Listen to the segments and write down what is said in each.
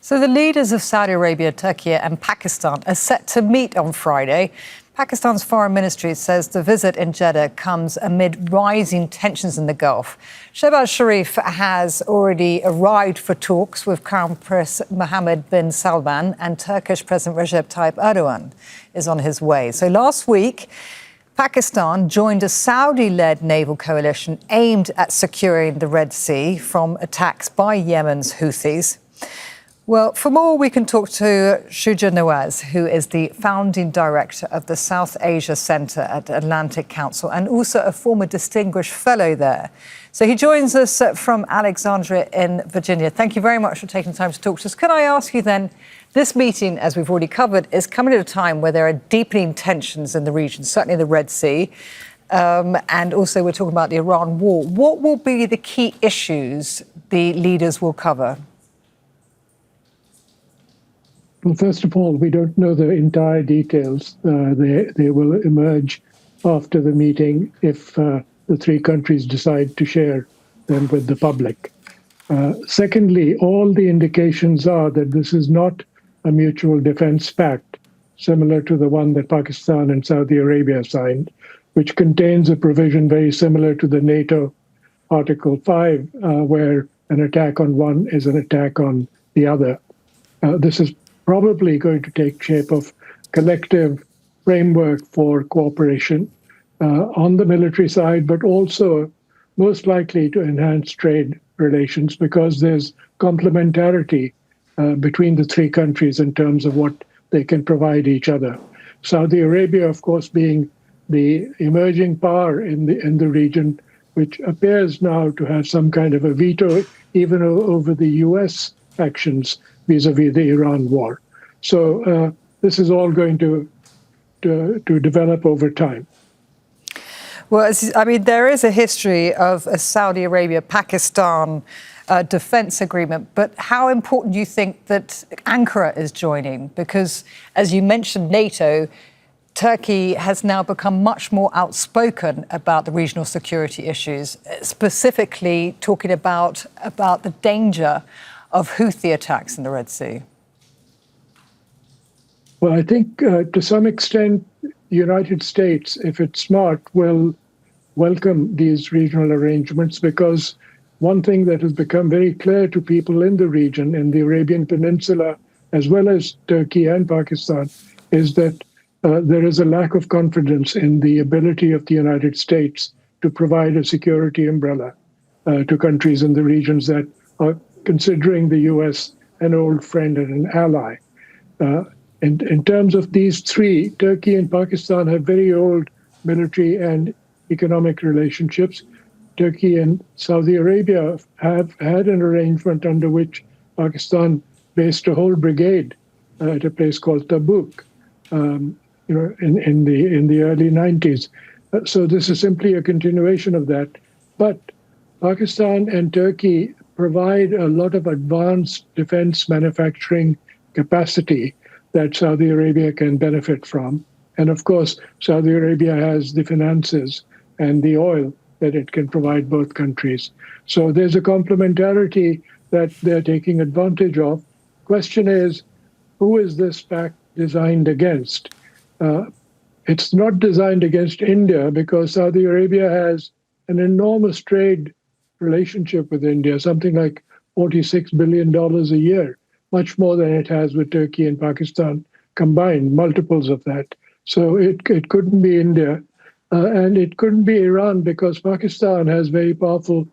So the leaders of Saudi Arabia, Turkey and Pakistan are set to meet on Friday. Pakistan's foreign ministry says the visit in Jeddah comes amid rising tensions in the Gulf. Shehbaz Sharif has already arrived for talks with Crown Prince Mohammed bin Salman, and Turkish President Recep Tayyip Erdogan is on his way. So last week, Pakistan joined a Saudi-led naval coalition aimed at securing the Red Sea from attacks by Yemen's Houthis. Well, for more, we can talk to Shuja Nawaz, who is the founding director of the South Asia Centre at Atlantic Council and also a former distinguished fellow there. So he joins us from Alexandria in Virginia. Thank you very much for taking time to talk to us. Can I ask you then, this meeting, as we've already covered, is coming at a time where there are deepening tensions in the region, certainly the Red Sea, and also we're talking about the Iran war. What will be the key issues the leaders will cover? Well, first of all, we don't know the entire details. They will emerge after the meeting if the three countries decide to share them with the public. Secondly, all the indications are that this is not a mutual defense pact, similar to the one that Pakistan and Saudi Arabia signed, which contains a provision very similar to the NATO Article 5, where an attack on one is an attack on the other. This is probably going to take shape of collective framework for cooperation on the military side, but also most likely to enhance trade relations because there's complementarity between the three countries in terms of what they can provide each other. Saudi Arabia, of course, being the emerging power in the region, which appears now to have some kind of a veto even over the U.S. actions vis-a-vis the Iran war. So this is all going to develop over time. Well, there is a history of a Saudi Arabia-Pakistan defence agreement, but how important do you think that Ankara is joining? Because, as you mentioned, NATO, Turkey has now become much more outspoken about the regional security issues, specifically talking about the danger of Houthi attacks in the Red Sea. Well, I think to some extent, the United States, if it's smart, will welcome these regional arrangements because one thing that has become very clear to people in the region, in the Arabian Peninsula, as well as Turkey and Pakistan, is that there is a lack of confidence in the ability of the United States to provide a security umbrella to countries in the regions that are considering the U.S. an old friend and an ally. In terms of these three, Turkey and Pakistan have very old military and economic relationships. Turkey and Saudi Arabia have had an arrangement under which Pakistan based a whole brigade at a place called Tabuk, in the early 90s. So this is simply a continuation of that. But Pakistan and Turkey provide a lot of advanced defense manufacturing capacity that Saudi Arabia can benefit from. And of course, Saudi Arabia has the finances and the oil that it can provide both countries. So there's a complementarity that they're taking advantage of. Question is, who is this pact designed against? It's not designed against India because Saudi Arabia has an enormous trade relationship with India, something like $46 billion a year, much more than it has with Turkey and Pakistan combined, multiples of that. So it couldn't be India. And it couldn't be Iran because Pakistan has very powerful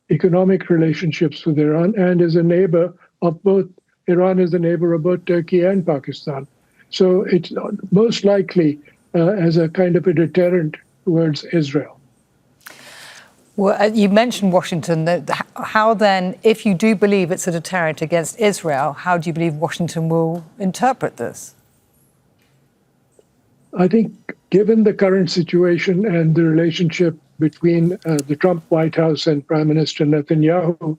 economic relationships with Iran and is a neighbor of both. Iran is a neighbor of both Turkey and Pakistan. So it's most likely as a kind of a deterrent towards Israel. Well, you mentioned Washington. How then, if you do believe it's a deterrent against Israel, how do you believe Washington will interpret this? I think given the current situation and the relationship between the Trump White House and Prime Minister Netanyahu,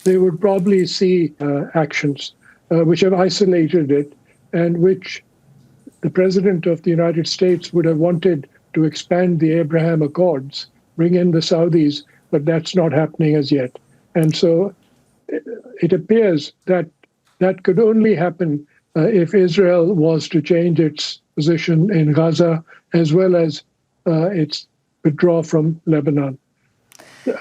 they would probably see actions which have isolated it and which the President of the United States would have wanted to expand the Abraham Accords, bring in the Saudis but that's not happening as yet. And so it appears that that could only happen if Israel was to change its position in Gaza as well as its withdraw from Lebanon.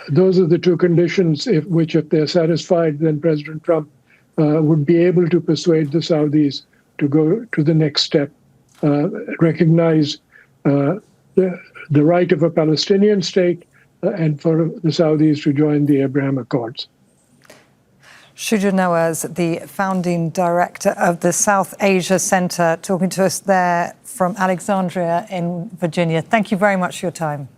Those are the two conditions if they're satisfied, then President Trump would be able to persuade the Saudis to go to the next step, recognize the right of a Palestinian state and for the Saudis to join the Abraham Accords. Shuja Nawaz, the founding director of the South Asia Center, talking to us there from Alexandria in Virginia. Thank you very much for your time.